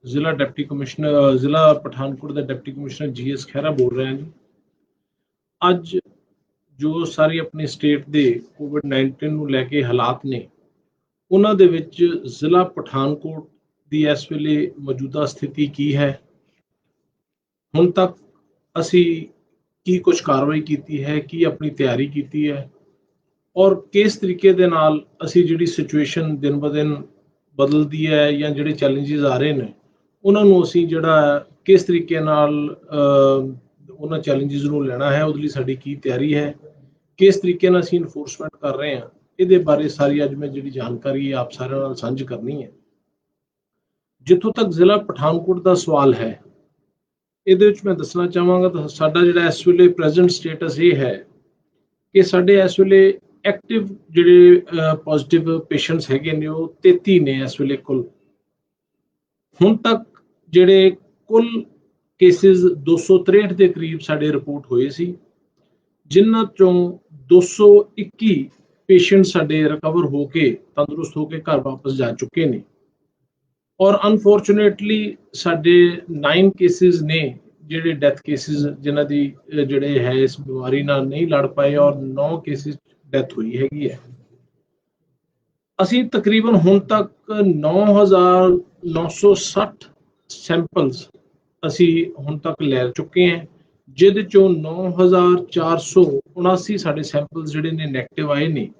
ਜ਼ਿਲ੍ਹਾ deputy commissioner ਜ਼ਿਲ੍ਹਾ ਪਠਾਨਕੋਟ ਦਾ deputy commissioner GS Khaira ਬੋਲ ਰਿਹਾ ਜੀ। ਅੱਜ ਜੋ ਸਾਰੀ ਆਪਣੀ ਸਟੇਟ ਦੇ COVID-19 ਨੂੰ ਲੈ ਕੇ ਹਾਲਾਤ ਨੇ, ਉਹਨਾਂ ਦੇ ਵਿੱਚ ਜ਼ਿਲ੍ਹਾ ਪਠਾਨਕੋਟ ਦੀ ਇਸ ਵੇਲੇ ਮੌਜੂਦਾ ਸਥਿਤੀ ਕੀ ਹੈ, ਹੁਣ ਤੱਕ ਅਸੀਂ ਕੀ ਕੁਝ ਕਾਰਵਾਈ ਕੀਤੀ ਹੈ, ਕੀ ਆਪਣੀ ਤਿਆਰੀ ਕੀਤੀ ਹੈ, ਔਰ ਕਿਸ ਤਰੀਕੇ ਦੇ ਨਾਲ ਅਸੀਂ ਜਿਹੜੀ ਸਿਚੁਏਸ਼ਨ ਦਿਨ ਬ ਦਿਨ ਬਦਲਦੀ ਹੈ ਜਾਂ ਜਿਹੜੇ ਚੈਲੰਜਸ ਆ ਰਹੇ ਨੇ ਉਹਨਾਂ ਨੂੰ ਅਸੀਂ ਜਿਹੜਾ ਕਿਸ ਤਰੀਕੇ ਨਾਲ ਉਹਨਾਂ ਚੈਲੰਜਸ ਨੂੰ ਲੈਣਾ ਹੈ, ਉਹਦੇ ਲਈ ਸਾਡੀ ਕੀ ਤਿਆਰੀ ਹੈ, ਕਿਸ ਤਰੀਕੇ ਨਾਲ ਅਸੀਂ ਇਨਫੋਰਸਮੈਂਟ ਕਰ ਰਹੇ ਹਾਂ, ਇਹਦੇ ਬਾਰੇ ਸਾਰੀ ਅੱਜ ਮੈਂ ਜਿਹੜੀ ਜਾਣਕਾਰੀ ਆਪ ਸਾਰਿਆਂ ਨਾਲ ਸਾਂਝੀ ਕਰਨੀ ਹੈ। ਜਿੱਥੋਂ ਤੱਕ ਜ਼ਿਲ੍ਹਾ ਪਠਾਨਕੋਟ ਦਾ ਸਵਾਲ ਹੈ, ਇਹਦੇ ਵਿੱਚ ਮੈਂ ਦੱਸਣਾ ਚਾਹਾਂਗਾ ਤਾਂ ਸਾਡਾ ਜਿਹੜਾ ਇਸ ਵੇਲੇ ਪ੍ਰੈਜ਼ੈਂਟ ਸਟੇਟਸ ਇਹ ਹੈ ਕਿ ਸਾਡੇ ਇਸ ਵੇਲੇ ਐਕਟਿਵ ਜਿਹੜੇ ਪੋਜ਼ਿਟਿਵ ਪੇਸ਼ੈਂਟਸ ਹੈਗੇ ਨੇ ਉਹ 33 ਨੇ ਇਸ ਵੇਲੇ ਕੁੱਲ। ਹੁਣ ਤੱਕ ਜਿਹੜੇ ਕੁੱਲ ਕੇਸਿਸ 263 ਦੇ ਕਰੀਬ ਸਾਡੇ ਰਿਪੋਰਟ ਹੋਏ ਸੀ, ਜਿਨ੍ਹਾਂ ਚੋਂ 221 ਪੇਸ਼ੈਂਟ ਸਾਡੇ ਰਿਕਵਰ ਹੋ ਕੇ ਤੰਦਰੁਸਤ ਹੋ ਕੇ ਘਰ ਵਾਪਸ ਜਾ ਚੁੱਕੇ ਨੇ, ਔਰ ਅਨਫੋਰਚੂਨੇਟਲੀ ਸਾਡੇ 9 ਕੇਸਿਸ ਨੇ ਜਿਹੜੇ ਡੈਥ ਕੇਸਿਸ ਜਿਨ੍ਹਾਂ ਦੀ ਜਿਹੜੇ ਹੈ ਇਸ ਬਿਮਾਰੀ ਨਾਲ ਨਹੀਂ ਲੜ ਪਾਏ, ਔਰ 9 ਕੇਸਿਸ ਡੈਥ ਹੋਈ ਹੈਗੀ ਹੈ। ਅਸੀਂ ਤਕਰੀਬਨ ਹੁਣ ਤੱਕ 9,960 ਸੈਂਪਲਸ ਅਸੀਂ ਹੁਣ ਤੱਕ ਲੈ ਚੁੱਕੇ ਹਾਂ, ਜਿਹਦੇ ਚੋਂ 9,479 ਸਾਡੇ ਸੈਂਪਲਸ ਜਿਹੜੇ ਨੇ ਨੈਗੇਟਿਵ ਆਏ ਨੇ,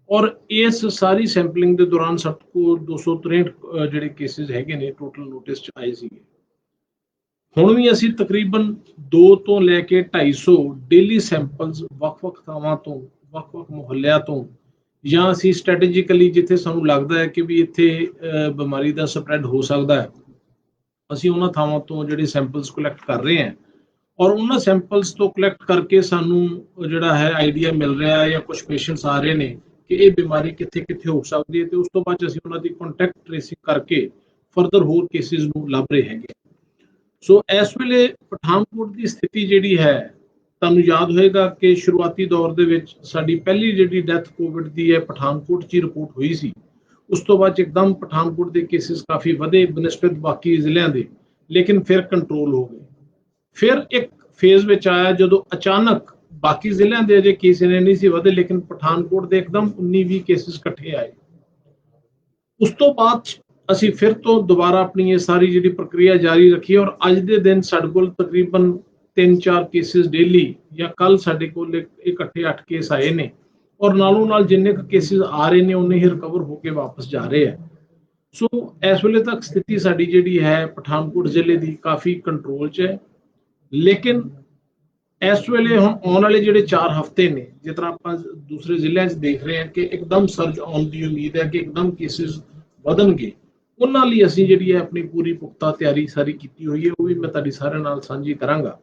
ਔਰ ਇਸ ਸਾਰੀ ਸੈਂਪਲਿੰਗ ਦੇ ਦੌਰਾਨ ਸਾਡੇ ਕੋਲ 263 ਜਿਹੜੇ ਕੇਸਿਸ ਹੈਗੇ ਨੇ ਟੋਟਲ ਨੋਟਿਸ 'ਚ ਆਏ ਸੀਗੇ। ਹੁਣ ਵੀ ਅਸੀਂ ਤਕਰੀਬਨ 2 ਤੋਂ ਲੈ ਕੇ 250 ਡੇਲੀ ਸੈਂਪਲਸ ਵੱਖ-ਵੱਖ ਥਾਵਾਂ ਤੋਂ, ਵੱਖ-ਵੱਖ ਮੁਹੱਲਿਆਂ ਤੋਂ, ਜਾਂ ਅਸੀਂ ਸਟ੍ਰੈਟੇਜਿਕਲੀ ਜਿੱਥੇ ਸਾਨੂੰ ਲੱਗਦਾ ਹੈ ਕਿ ਵੀ ਇੱਥੇ ਬਿਮਾਰੀ ਦਾ ਸਪਰੈਡ ਹੋ ਸਕਦਾ ਹੈ, ਅਸੀਂ ਉਹਨਾਂ ਥਾਵਾਂ ਤੋਂ ਜਿਹੜੇ ਸੈਂਪਲਸ ਕਲੈਕਟ ਕਰ ਰਹੇ ਹਾਂ, ਔਰ ਉਹਨਾਂ ਸੈਂਪਲਸ ਤੋਂ ਕਲੈਕਟ ਕਰਕੇ ਸਾਨੂੰ ਜਿਹੜਾ ਹੈ ਆਈਡੀਆ ਮਿਲ ਰਿਹਾ ਹੈ ਜਾਂ ਕੁਝ ਪੇਸ਼ੈਂਟਸ ਆ ਰਹੇ ਨੇ ਕਿ ਇਹ ਬਿਮਾਰੀ ਕਿੱਥੇ-ਕਿੱਥੇ ਹੋ ਸਕਦੀ ਹੈ, ਤੇ ਉਸ ਤੋਂ ਬਾਅਦ ਅਸੀਂ ਉਹਨਾਂ ਦੀ ਕੰਟੈਕਟ ਟ੍ਰੇਸਿੰਗ ਕਰਕੇ ਫਰਦਰ ਹੋਰ ਕੇਸਿਸ ਨੂੰ ਲੱਭ ਰਹੇ ਹੈਗੇ। ਸੋ ਇਸ ਵੇਲੇ ਪਠਾਨਕੋਟ ਦੀ ਸਥਿਤੀ ਜਿਹੜੀ ਹੈ, ਤੁਹਾਨੂੰ ਯਾਦ ਹੋਏਗਾ ਕਿ ਸ਼ੁਰੂਆਤੀ ਦੌਰ ਦੇ ਵਿੱਚ ਸਾਡੀ ਪਹਿਲੀ ਜਿਹੜੀ ਡੈਥ ਕੋਵਿਡ ਦੀ ਹੈ ਪਠਾਨਕੋਟ 'ਚ ਹੀ ਰਿਪੋਰਟ ਹੋਈ ਸੀ। ਉਸ ਤੋਂ ਬਾਅਦ ਇੱਕਦਮ ਪਠਾਨਕੋਟ ਦੇ ਕੇਸਿਸ ਕਾਫੀ ਵਧੇ ਬਨਿਸਬਤ ਬਾਕੀ ਜ਼ਿਲ੍ਹਿਆਂ ਦੇ, ਲੇਕਿਨ ਫਿਰ ਕੰਟਰੋਲ ਹੋ ਗਏ। ਫਿਰ ਇੱਕ ਫੇਜ਼ ਵਿੱਚ ਆਇਆ ਜਦੋਂ ਅਚਾਨਕ ਬਾਕੀ ਜ਼ਿਲ੍ਹਿਆਂ ਦੇ ਅਜੇ ਕੇਸ ਇੰਨੇ ਨਹੀਂ ਸੀ ਵਧੇ, ਲੇਕਿਨ ਪਠਾਨਕੋਟ ਦੇ ਇੱਕਦਮ 19-20 ਕੇਸਿਸ ਇਕੱਠੇ ਆਏ। ਉਸ ਤੋਂ ਬਾਅਦ ਅਸੀਂ ਫਿਰ ਤੋਂ ਦੁਬਾਰਾ ਆਪਣੀ ਇਹ ਸਾਰੀ ਜਿਹੜੀ ਪ੍ਰਕਿਰਿਆ ਜਾਰੀ ਰੱਖੀ, ਔਰ ਅੱਜ ਦੇ ਦਿਨ ਸਾਡੇ ਕੋਲ ਤਕਰੀਬਨ 3-4 ਕੇਸਿਸ ਡੇਲੀ, ਜਾਂ ਕੱਲ ਸਾਡੇ ਕੋਲ ਇਕੱਠੇ 8 ਕੇਸ ਆਏ ਨੇ, ਔਰ ਨਾਲੋਂ ਨਾਲ ਜਿੰਨੇ ਕੁ ਕੇਸਿਸ ਆ ਰਹੇ ਨੇ ਉਨੇ ਹੀ ਰਿਕਵਰ ਹੋ ਕੇ ਵਾਪਸ ਜਾ ਰਹੇ ਆ। ਸੋ ਇਸ ਵੇਲੇ ਤੱਕ ਸਥਿਤੀ ਸਾਡੀ ਜਿਹੜੀ ਹੈ ਪਠਾਨਕੋਟ ਜ਼ਿਲ੍ਹੇ ਦੀ ਕਾਫੀ ਕੰਟਰੋਲ 'ਚ ਹੈ, ਲੇਕਿਨ ਇਸ ਵੇਲੇ ਹੁਣ ਆਉਣ ਵਾਲੇ ਜਿਹੜੇ 4 ਹਫ਼ਤੇ ਨੇ, ਜਿਸ ਤਰ੍ਹਾਂ ਆਪਾਂ ਦੂਸਰੇ ਜ਼ਿਲ੍ਹਿਆਂ 'ਚ ਦੇਖ ਰਹੇ ਹਾਂ ਕਿ ਇੱਕਦਮ ਸਰਜ ਆਉਣ ਦੀ ਉਮੀਦ ਹੈ ਕਿ ਇੱਕਦਮ ਕੇਸਿਸ ਵਧਣਗੇ, ਉਹਨਾਂ ਲਈ ਅਸੀਂ ਜਿਹੜੀ ਹੈ ਆਪਣੀ ਪੂਰੀ ਪੁਖਤਾ ਤਿਆਰੀ ਸਾਰੀ ਕੀਤੀ ਹੋਈ ਹੈ, ਉਹ ਵੀ ਮੈਂ ਤੁਹਾਡੀ ਸਾਰਿਆਂ ਨਾਲ ਸਾਂਝੀ ਕਰਾਂਗਾ।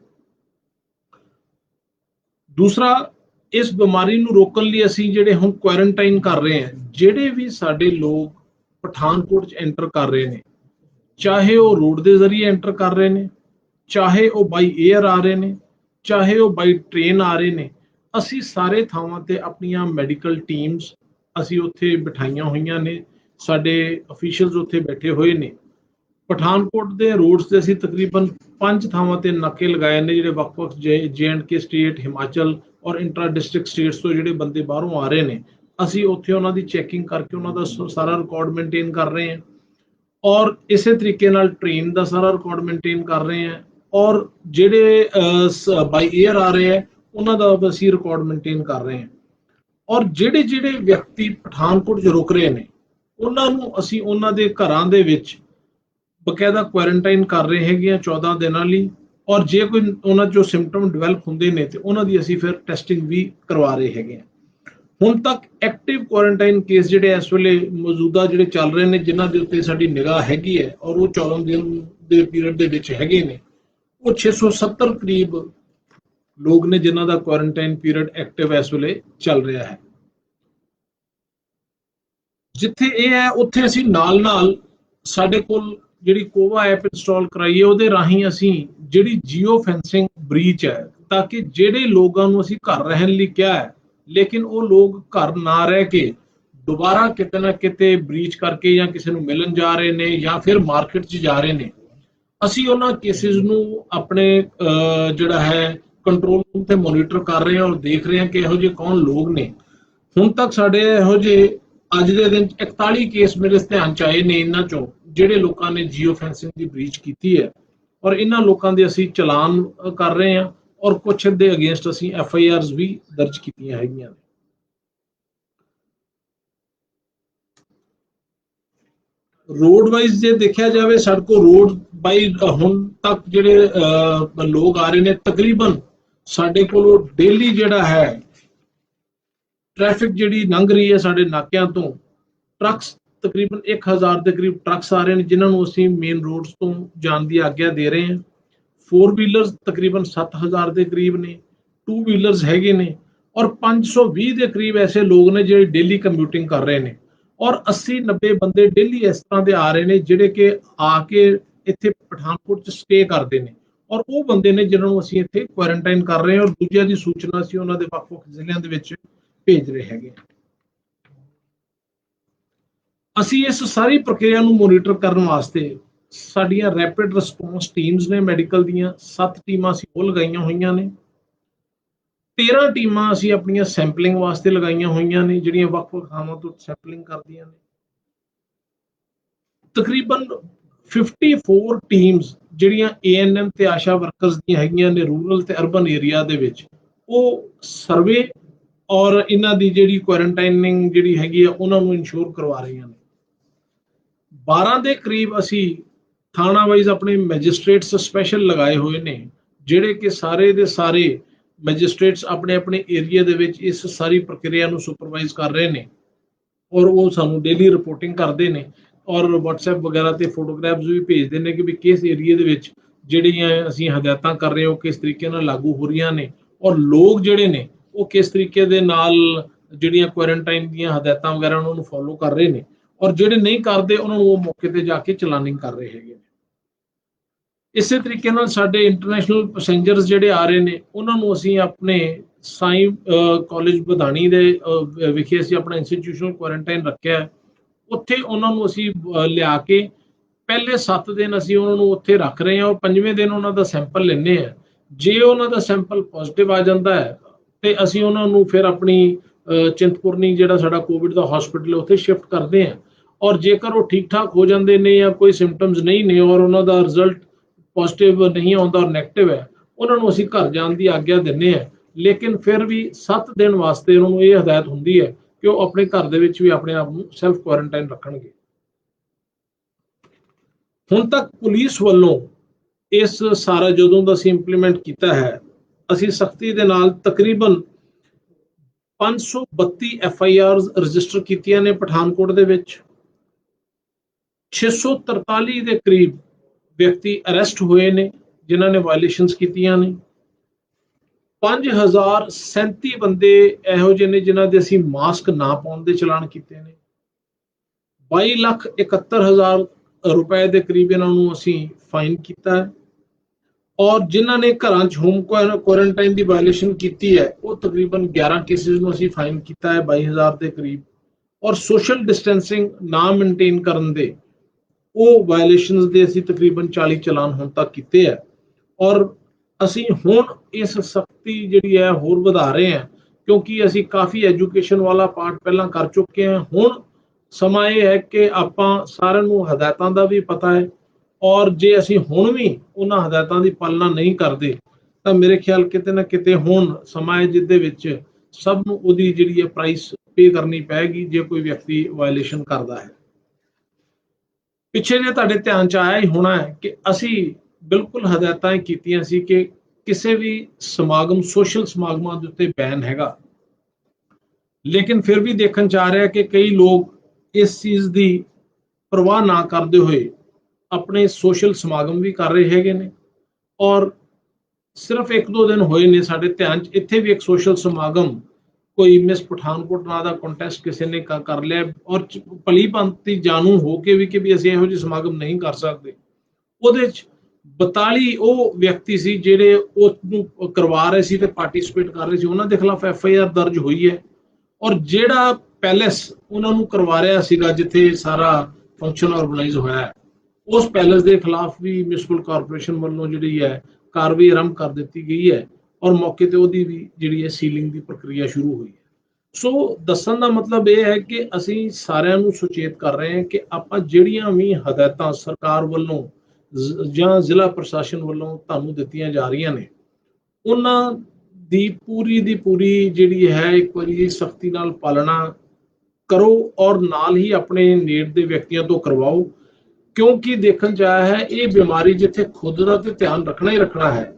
ਦੂਸਰਾ, ਇਸ ਬਿਮਾਰੀ ਨੂੰ ਰੋਕਣ ਲਈ ਅਸੀਂ ਜਿਹੜੇ ਹੁਣ ਕੁਆਰੰਟਾਈਨ ਕਰ ਰਹੇ ਹਾਂ, ਜਿਹੜੇ ਵੀ ਸਾਡੇ ਲੋਕ ਪਠਾਨਕੋਟ 'ਚ ਐਂਟਰ ਕਰ ਰਹੇ ਨੇ, ਚਾਹੇ ਉਹ ਰੋਡ ਦੇ ਜ਼ਰੀਏ ਐਂਟਰ ਕਰ ਰਹੇ ਨੇ, ਚਾਹੇ ਉਹ ਬਾਈ ਏਅਰ ਆ ਰਹੇ ਨੇ, ਚਾਹੇ ਉਹ ਬਾਈ ਟ੍ਰੇਨ ਆ ਰਹੇ ਨੇ, ਅਸੀਂ ਸਾਰੇ ਥਾਵਾਂ ਤੇ ਆਪਣੀਆਂ ਮੈਡੀਕਲ ਟੀਮਸ ਅਸੀਂ ਉੱਥੇ ਬਿਠਾਈਆਂ ਹੋਈਆਂ ਨੇ, ਸਾਡੇ ਅਫੀਸ਼ੀਅਲਸ ਉੱਥੇ ਬੈਠੇ ਹੋਏ ਨੇ। ਪਠਾਨਕੋਟ ਦੇ ਰੋਡਸ ਤੇ ਅਸੀਂ ਤਕਰੀਬਨ 5 ਥਾਵਾਂ ਤੇ ਨਾਕੇ ਲਗਾਏ ਨੇ, ਜਿਹੜੇ ਵੱਖ-ਵੱਖ JNK ਸਟੇਟ, ਹਿਮਾਚਲ ਔਰ ਇੰਟਰਾ ਡਿਸਟ੍ਰਿਕਟ ਸਟੇਟਸ ਤੋਂ ਜਿਹੜੇ ਬੰਦੇ ਬਾਹਰੋਂ ਆ ਰਹੇ ਨੇ, ਅਸੀਂ ਉੱਥੇ ਉਹਨਾਂ ਦੀ ਚੈਕਿੰਗ ਕਰਕੇ ਉਹਨਾਂ ਦਾ ਸਾਰਾ ਰਿਕਾਰਡ ਮੇਨਟੇਨ ਕਰ ਰਹੇ ਹਾਂ, ਔਰ ਇਸੇ ਤਰੀਕੇ ਨਾਲ ਟ੍ਰੇਨ ਦਾ ਸਾਰਾ ਰਿਕਾਰਡ ਮੇਨਟੇਨ ਕਰ ਰਹੇ ਹਾਂ, ਔਰ ਜਿਹੜੇ ਬਾਈ ਏਅਰ ਆ ਰਹੇ ਹੈ ਉਹਨਾਂ ਦਾ ਅਸੀਂ ਰਿਕਾਰਡ ਮੇਨਟੇਨ ਕਰ ਰਹੇ ਹਾਂ, ਔਰ ਜਿਹੜੇ ਜਿਹੜੇ ਵਿਅਕਤੀ ਪਠਾਨਕੋਟ 'ਚ ਰੁਕ ਰਹੇ ਨੇ ਉਹਨਾਂ ਨੂੰ ਅਸੀਂ ਉਹਨਾਂ ਦੇ ਘਰਾਂ ਦੇ ਵਿੱਚ ਬਕਾਇਦਾ ਕੁਆਰੰਟਾਈਨ ਕਰ ਰਹੇ ਹੈਗੇ ਆ 14 ਦਿਨਾਂ ਲਈ, ਔਰ ਜੇ ਕੋਈ ਉਹਨਾਂ 'ਚੋਂ ਸਿੰਪਟਮ ਡਿਵੈਲਪ ਹੁੰਦੇ ਨੇ ਤੇ ਉਹਨਾਂ ਦੀ ਅਸੀਂ ਫਿਰ ਟੈਸਟਿੰਗ ਵੀ ਕਰਵਾ ਰਹੇ ਹੈਗੇ ਆ। ਹੁਣ ਤੱਕ ਐਕਟਿਵ ਕੁਆਰੰਟਾਈਨ ਕੇਸ ਜਿਹੜੇ ਇਸ ਵੇਲੇ ਮੌਜੂਦਾ ਜਿਹੜੇ ਚੱਲ ਰਹੇ ਨੇ, ਜਿਨ੍ਹਾਂ ਦੇ ਉੱਤੇ ਸਾਡੀ ਨਿਗਾਹ ਹੈਗੀ ਹੈ, ਔਰ ਉਹ 14 ਦਿਨ ਦੇ ਪੀਰੀਅਡ ਦੇ ਵਿੱਚ ਹੈਗੇ ਨੇ, ਉਹ 670 ਕਰੀਬ ਲੋਕ ਨੇ ਜਿਨ੍ਹਾਂ ਦਾ ਕੁਆਰੰਟਾਈਨ ਪੀਰੀਅਡ ਐਕਟਿਵ ਇਸ ਵੇਲੇ ਚੱਲ ਰਿਹਾ ਹੈ। ਜਿੱਥੇ ਇਹ ਹੈ ਉੱਥੇ ਅਸੀਂ ਨਾਲ ਸਾਡੇ ਕੋਲ ਜਿਹੜੀ ਕੋਵਾ ਐਪ ਇੰਸਟਾਲ ਕਰਾਈ ਹੈ, ਉਹਦੇ ਰਾਹੀਂ ਅਸੀਂ ਜਿਹੜੀ ਜੀਓ ਫੈਂਸਿੰਗ ਬ੍ਰੀਚ ਹੈ, ਤਾਂ ਕਿ ਜਿਹੜੇ ਲੋਕਾਂ ਨੂੰ ਅਸੀਂ ਘਰ ਰਹਿਣ ਲਈ ਕਿਹਾ ਹੈ ਲੇਕਿਨ ਉਹ ਲੋਕ ਘਰ ਨਾ ਰਹਿ ਕੇ ਦੁਬਾਰਾ ਕਿਤੇ ਨਾ ਕਿਤੇ ਬ੍ਰੀਚ ਕਰਕੇ ਜਾਂ ਕਿਸੇ ਨੂੰ ਮਿਲਣ ਜਾ ਰਹੇ ਨੇ ਜਾਂ ਫਿਰ ਮਾਰਕੀਟ 'ਚ ਜਾ ਰਹੇ ਨੇ, ਅਸੀਂ ਉਹਨਾਂ ਕੇਸਿਸ ਨੂੰ ਆਪਣੇ ਜਿਹੜਾ ਹੈ ਕੰਟਰੋਲ ਰੂਮ ਤੇ ਮੋਨੀਟਰ ਕਰ ਰਹੇ ਹਾਂ ਔਰ ਦੇਖ ਰਹੇ ਹਾਂ ਕਿ ਇਹੋ ਜਿਹੇ ਕੌਣ ਲੋਕ ਨੇ। ਹੁਣ ਤੱਕ ਸਾਡੇ ਇਹੋ ਜਿਹੇ ਅੱਜ ਦੇ ਦਿਨ 41 ਕੇਸ ਮੇਰੇ ਧਿਆਨ ਚ ਆਏ ਨੇ, ਇਹਨਾਂ ਚੋਂ ਜਿਹੜੇ ਲੋਕਾਂ ਨੇ ਜੀਓ ਫੈਂਸਿੰਗ ਦੀ ਬ੍ਰੀਚ ਕੀਤੀ ਹੈ, ਔਰ ਇਹਨਾਂ ਲੋਕਾਂ ਦੇ ਅਸੀਂ ਚਲਾਨ ਕਰ ਰਹੇ ਹਾਂ ਔਰ ਕੁਛ ਦੇ ਅਗੇਂਸਟ ਅਸੀਂ FIRs ਵੀ ਦਰਜ ਕੀਤੀਆਂ ਹੈਗੀਆਂ ਨੇ। रोड वाइज जे देखा जाए ਸਾਡੇ ਕੋਲ रोड बाई ਹੁਣ तक ਜਿਹੜੇ लोग आ रहे ने, तकरीबन ਸਾਡੇ ਕੋਲ डेली ਜਿਹੜਾ है ट्रैफिक ਜਿਹੜੀ ਲੰਘ ਰਹੀ है ਸਾਡੇ ਨਾਕਿਆਂ ਤੋਂ, ट्रक्स तकरीबन 1000 ਦੇ ਕਰੀਬ ट्रक्स आ रहे हैं जिन्हों ਨੂੰ ਅਸੀਂ मेन रोड्स ਤੋਂ ਜਾਣ ਦੀ ਆਗਿਆ ਦੇ ਰਹੇ हैं। 4 व्हीलर्स तकरीबन 7000 ਦੇ ਕਰੀਬ ਨੇ, 2 व्हीलर्स ਹੈਗੇ ਨੇ, ਔਰ 520 ਦੇ ਕਰੀਬ ਐਸੇ ਲੋਕ ਨੇ ਜਿਹੜੇ ਡੇਲੀ ਕੰਪਿਊਟਿੰਗ ਕਰ ਰਹੇ ਨੇ, ਔਰ 80-90 ਬੰਦੇ ਡੇਲੀ ਇਸ ਤਰ੍ਹਾਂ ਦੇ ਆ ਰਹੇ ਨੇ ਜਿਹੜੇ ਕਿ ਆ ਕੇ ਇੱਥੇ ਪਠਾਨਕੋਟ ਚ ਸਟੇ ਕਰਦੇ ਨੇ, ਔਰ ਉਹ ਬੰਦੇ ਨੇ ਜਿਨ੍ਹਾਂ ਨੂੰ ਅਸੀਂ ਇੱਥੇ ਕੁਆਰੰਟਾਈਨ ਕਰ ਰਹੇ ਹਾਂ ਔਰ ਦੂਜਿਆਂ ਦੀ ਸੂਚਨਾ ਅਸੀਂ ਉਹਨਾਂ ਦੇ ਵੱਖ-ਵੱਖ ਜ਼ਿਲ੍ਹਿਆਂ ਦੇ ਵਿੱਚ ਭੇਜ ਰਹੇ ਹੈਗੇ। ਅਸੀਂ ਇਸ ਸਾਰੀ ਪ੍ਰਕਿਰਿਆ ਨੂੰ ਮੋਨੀਟਰ ਕਰਨ ਵਾਸਤੇ ਸਾਡੀਆਂ ਰੈਪਿਡ ਰਿਸਪੌਂਸ ਟੀਮਸ ਨੇ ਮੈਡੀਕਲ ਦੀਆਂ 7 ਟੀਮਾਂ ਅਸੀਂ ਉਹ ਲਗਾਈਆਂ ਹੋਈਆਂ ਨੇ। 13 ਟੀਮਾਂ ਅਸੀਂ ਆਪਣੀਆਂ ਸੈਂਪਲਿੰਗ ਵਾਸਤੇ ਲਗਾਈਆਂ ਹੋਈਆਂ ਨੇ ਜਿਹੜੀਆਂ ਵੱਖ-ਵੱਖ ਥਾਵਾਂ ਤੋਂ ਸੈਂਪਲਿੰਗ ਕਰਦੀਆਂ ਨੇ। ਤਕਰੀਬਨ 54 ਟੀਮਸ ਜਿਹੜੀਆਂ ANM ਤੇ ਆਸ਼ਾ ਵਰਕਰਸ ਦੀਆਂ ਹੈਗੀਆਂ ਨੇ ਰੂਰਲ ਤੇ ਅਰਬਨ ਏਰੀਆ ਦੇ ਵਿੱਚ, ਉਹ ਸਰਵੇ ਔਰ ਇਹਨਾਂ ਦੀ ਜਿਹੜੀ ਕੁਆਰੰਟਾਈਨਿੰਗ ਜਿਹੜੀ ਹੈਗੀ ਆ ਉਹਨਾਂ ਨੂੰ ਇਨਸ਼ੋਰ ਕਰਵਾ ਰਹੀਆਂ ਨੇ। 12 ਦੇ ਕਰੀਬ ਅਸੀਂ ਥਾਣਾ ਵਾਈਜ਼ ਆਪਣੇ ਮੈਜਿਸਟ੍ਰੇਟਸ ਸਪੈਸ਼ਲ ਲਗਾਏ ਹੋਏ ਨੇ ਜਿਹੜੇ ਕਿ ਸਾਰੇ ਦੇ ਸਾਰੇ ਮੈਜਿਸਟ੍ਰੇਟਸ ਆਪਣੇ ਆਪਣੇ ਏਰੀਆ ਦੇ ਵਿੱਚ ਇਸ ਸਾਰੀ ਪ੍ਰਕਿਰਿਆ ਨੂੰ ਸੁਪਰਵਾਈਜ਼ ਕਰ ਰਹੇ ਨੇ, ਔਰ ਉਹ ਸਾਨੂੰ ਡੇਲੀ ਰਿਪੋਰਟਿੰਗ ਕਰਦੇ ਨੇ ਔਰ WhatsApp ਵਗੈਰਾ ਤੇ ਫੋਟੋਗ੍ਰਾਫਸ ਵੀ ਭੇਜਦੇ ਨੇ ਕਿ ਵੀ ਕਿਸ ਏਰੀਆ ਦੇ ਵਿੱਚ ਜਿਹੜੀਆਂ ਅਸੀਂ ਹਦਾਇਤਾਂ ਕਰ ਰਹੇ ਹਾਂ ਉਹ ਕਿਸ ਤਰੀਕੇ ਨਾਲ ਲਾਗੂ ਹੋ ਰਹੀਆਂ ਨੇ, ਔਰ ਲੋਕ ਜਿਹੜੇ ਨੇ ਉਹ ਕਿਸ ਤਰੀਕੇ ਦੇ ਨਾਲ ਜਿਹੜੀਆਂ ਕੁਆਰੰਟਾਈਨ ਦੀਆਂ ਹਦਾਇਤਾਂ ਵਗੈਰਾ ਉਹਨਾਂ ਨੂੰ ਫੋਲੋ ਕਰ ਰਹੇ ਨੇ, ਔਰ ਜਿਹੜੇ ਨਹੀਂ ਕਰਦੇ ਉਹਨਾਂ ਨੂੰ ਉਹ ਮੌਕੇ ਤੇ ਜਾ ਕੇ ਚਲਾਨਿੰਗ ਕਰ ਰਹੇ ਹੈਗੇ ਨੇ। ਇਸੇ ਤਰੀਕੇ ਨਾਲ ਸਾਡੇ ਇੰਟਰਨੈਸ਼ਨਲ ਪੈਸੇਂਜਰਸ ਜਿਹੜੇ ਆ ਰਹੇ ਨੇ ਉਹਨਾਂ ਨੂੰ ਅਸੀਂ ਆਪਣੇ ਸਾਈ ਕਾਲਜ ਬਧਾਣੀ ਦੇ ਵਿਖੇ ਅਸੀਂ ਆਪਣਾ ਇੰਸਟੀਟਿਊਸ਼ਨਲ ਕੁਆਰੰਟਾਈਨ ਰੱਖਿਆ। ਉੱਥੇ ਉਹਨਾਂ ਨੂੰ ਅਸੀਂ ਲਿਆ ਕੇ ਪਹਿਲੇ 7 ਦਿਨ ਅਸੀਂ ਉਹਨਾਂ ਨੂੰ ਉੱਥੇ ਰੱਖ ਰਹੇ ਹਾਂ ਔਰ 5ਵੇਂ ਦਿਨ ਉਹਨਾਂ ਦਾ ਸੈਂਪਲ ਲੈਂਦੇ ਹਾਂ। ਜੇ ਉਹਨਾਂ ਦਾ ਸੈਂਪਲ ਪੋਜ਼ਿਟਿਵ ਆ ਜਾਂਦਾ ਹੈ ਤੇ ਅਸੀਂ ਉਹਨਾਂ ਨੂੰ ਫਿਰ ਆਪਣੀ ਚਿੰਤਪੁਰਨੀ ਜਿਹੜਾ ਸਾਡਾ ਕੋਵਿਡ ਦਾ ਹਸਪੀਟਲ ਉੱਥੇ ਸ਼ਿਫਟ ਕਰਦੇ ਹਾਂ, ਔਰ ਜੇਕਰ ਉਹ ਠੀਕ ਠਾਕ ਹੋ ਜਾਂਦੇ ਨੇ ਜਾਂ ਕੋਈ ਸਿੰਪਟਮਸ ਨਹੀਂ ਨੇ ਔਰ ਉਹਨਾਂ ਦਾ ਰਿਜ਼ਲਟ ਪੋਜ਼ਿਟਿਵ ਨਹੀਂ ਆਉਂਦਾ ਔਰ ਨੈਗੇਟਿਵ ਹੈ, ਉਹਨਾਂ ਨੂੰ ਅਸੀਂ ਘਰ ਜਾਣ ਦੀ ਆਗਿਆ ਦਿੰਦੇ ਹਾਂ। ਲੇਕਿਨ ਫਿਰ ਵੀ 7 ਦਿਨ ਵਾਸਤੇ ਉਹਨਾਂ ਨੂੰ ਇਹ ਹਦਾਇਤ ਹੁੰਦੀ ਹੈ ਕਿ ਉਹ ਆਪਣੇ ਘਰ ਦੇ ਵਿੱਚ ਵੀ ਆਪਣੇ ਆਪ ਨੂੰ ਸੈਲਫ ਕੁਆਰੰਟਾਈਨ ਰੱਖਣਗੇ। ਹੁਣ ਤੱਕ ਪੁਲਿਸ ਵੱਲੋਂ ਇਸ ਸਾਰਾ ਜਦੋਂ ਦਾ ਅਸੀਂ ਇੰਪਲੀਮੈਂਟ ਕੀਤਾ ਹੈ, ਅਸੀਂ ਸਖਤੀ ਦੇ ਨਾਲ ਤਕਰੀਬਨ 532 FIRs ਰਜਿਸਟਰ ਕੀਤੀਆਂ ਨੇ ਪਠਾਨਕੋਟ ਦੇ ਵਿੱਚ। 643 ਦੇ ਕਰੀਬ ਵਿਅਕਤੀ ਅਰੈਸਟ ਹੋਏ ਨੇ ਜਿਨ੍ਹਾਂ ਨੇ ਵਾਇਲੇਸ਼ਨਸ ਕੀਤੀਆਂ ਨੇ। 5037 ਬੰਦੇ ਇਹੋ ਜਿਹੇ ਨੇ ਜਿਨ੍ਹਾਂ ਦੇ ਅਸੀਂ ਮਾਸਕ ਨਾ ਪਾਉਣ ਦੇ ਚਲਾਨ ਕੀਤੇ ਨੇ। 22,71,000 ਰੁਪਏ ਦੇ ਕਰੀਬ ਇਹਨਾਂ ਨੂੰ ਅਸੀਂ ਫਾਈਨ ਕੀਤਾ ਹੈ, ਔਰ ਜਿਨ੍ਹਾਂ ਨੇ ਘਰਾਂ 'ਚ ਹੋਮ ਕੁਆਰੰਟਾਈਨ ਦੀ ਵਾਇਲੇਸ਼ਨ ਕੀਤੀ ਹੈ ਉਹ ਤਕਰੀਬਨ 11 ਕੇਸਿਸ ਨੂੰ ਅਸੀਂ ਫਾਈਨ ਕੀਤਾ ਹੈ 22,000 ਦੇ ਕਰੀਬ, ਔਰ ਸੋਸ਼ਲ ਡਿਸਟੈਂਸਿੰਗ ਨਾ ਮੇਨਟੇਨ ਕਰਨ ਦੇ ਉਹ ਵਾਇਲੇਸ਼ਨਸ ਦੇ ਅਸੀਂ ਤਕਰੀਬਨ 40 ਚਲਾਨ ਹੁਣ ਤੱਕ ਕੀਤੇ ਹੈ। ਔਰ ਅਸੀਂ ਹੁਣ ਇਸ ਸਖਤੀ ਜਿਹੜੀ ਹੈ ਹੋਰ ਵਧਾ ਰਹੇ ਹਾਂ ਕਿਉਂਕਿ ਅਸੀਂ ਕਾਫੀ ਐਜੂਕੇਸ਼ਨ ਵਾਲਾ ਪਾਰਟ ਪਹਿਲਾਂ ਕਰ ਚੁੱਕੇ ਹਾਂ। ਹੁਣ ਸਮਾਂ ਇਹ ਹੈ ਕਿ ਆਪਾਂ ਸਾਰਿਆਂ ਨੂੰ ਹਦਾਇਤਾਂ ਦਾ ਵੀ ਪਤਾ ਹੈ, ਔਰ ਜੇ ਅਸੀਂ ਹੁਣ ਵੀ ਉਹਨਾਂ ਹਦਾਇਤਾਂ ਦੀ ਪਾਲਣਾ ਨਹੀਂ ਕਰਦੇ ਤਾਂ ਮੇਰੇ ਖਿਆਲ ਕਿਤੇ ਨਾ ਕਿਤੇ ਹੁਣ ਸਮਾਂ ਹੈ ਜਿਹਦੇ ਵਿੱਚ ਸਭ ਨੂੰ ਉਹਦੀ ਜਿਹੜੀ ਹੈ ਪ੍ਰਾਈਸ ਪੇ ਕਰਨੀ ਪਏਗੀ ਜੇ ਕੋਈ ਵਿਅਕਤੀ ਵਾਇਲੇਸ਼ਨ ਕਰਦਾ ਹੈ। ਪਿੱਛੇ ਜੇ ਤੁਹਾਡੇ ਧਿਆਨ 'ਚ ਆਇਆ ਹੀ ਹੋਣਾ ਹੈ ਕਿ ਅਸੀਂ ਬਿਲਕੁਲ ਹਦਾਇਤਾਂ ਕੀਤੀਆਂ ਸੀ ਕਿ ਕਿਸੇ ਵੀ ਸਮਾਗਮ ਸੋਸ਼ਲ ਸਮਾਗਮਾਂ ਦੇ ਉੱਤੇ ਬੈਨ ਹੈਗਾ, ਲੇਕਿਨ ਫਿਰ ਵੀ ਦੇਖਣ 'ਚ ਆ ਰਿਹਾ ਕਿ ਕਈ ਲੋਕ ਇਸ ਚੀਜ਼ ਦੀ ਪਰਵਾਹ ਨਾ ਕਰਦੇ ਹੋਏ ਆਪਣੇ ਸੋਸ਼ਲ ਸਮਾਗਮ ਵੀ ਕਰ ਰਹੇ ਹੈਗੇ ਨੇ। ਔਰ ਸਿਰਫ 1-2 ਦਿਨ ਹੋਏ ਨੇ ਸਾਡੇ ਧਿਆਨ 'ਚ ਇੱਥੇ ਵੀ ਇੱਕ ਸੋਸ਼ਲ ਸਮਾਗਮ ਕੋਈ ਮਿਸ ਪਠਾਨਕੋਟ ਨਾਂ ਦਾ ਕੰਟੈਸਟ ਕਿਸੇ ਨੇ ਕਰ ਲਿਆ, ਔਰ ਭਲੀ ਭਾਂਤੀ ਜਾਣੂ ਹੋ ਕੇ ਵੀ ਅਸੀਂ ਇਹੋ ਜਿਹੇ ਸਮਾਗਮ ਨਹੀਂ ਕਰ ਸਕਦੇ। ਉਹਦੇ 'ਚ 42 ਉਹ ਵਿਅਕਤੀ ਸੀ ਜਿਹੜੇ ਉਹਨੂੰ ਕਰਵਾ ਰਹੇ ਸੀ ਤੇ ਪਾਰਟਿਸਿਪੇਟ ਕਰ ਰਹੇ ਸੀ, ਉਹਨਾਂ ਦੇ ਖਿਲਾਫ FIR ਦਰਜ ਹੋਈ ਹੈ। ਔਰ ਜਿਹੜਾ ਪੈਲੇਸ ਉਹਨਾਂ ਨੂੰ ਕਰਵਾ ਰਿਹਾ ਸੀਗਾ ਜਿੱਥੇ ਸਾਰਾ ਫੰਕਸ਼ਨ ਆਰਗੇਨਾਈਜ਼ ਹੋਇਆ ਹੈ उस पैलेस के खिलाफ भी म्यूनसिपल कारपोरेशन वालों जी है कार्रवाई आरंभ कर दी गई है और मौके पर भी जी सीलिंग की प्रक्रिया शुरू हुई है। सो दसन का मतलब यह है कि असी सारिਆਂ ਨੂੰ सुचेत कर रहे हैं कि ਆਪਾਂ ਜਿਹੜੀਆਂ ਵੀ ਹਦਾਇਤਾਂ ਸਰਕਾਰ ਵੱਲੋਂ ਜਾਂ ਜ਼ਿਲ੍ਹਾ ਪ੍ਰਸ਼ਾਸਨ ਵੱਲੋਂ ਤੁਹਾਨੂੰ ਦਿੱਤੀਆਂ ਜਾ ਰਹੀਆਂ ਨੇ ਉਹਨਾਂ ਦੀ ਪੂਰੀ ਜਿਹੜੀ ਹੈ ਇੱਕ ਵਾਰੀ ਸਖਤੀ ਨਾਲ ਪਾਲਣਾ करो और नाल ही अपने नेड़ के व्यक्तियों तो करवाओ, क्योंकि देखने च आया है ये बीमारी जिथे खुद का तो ध्यान रखना ही रखना है,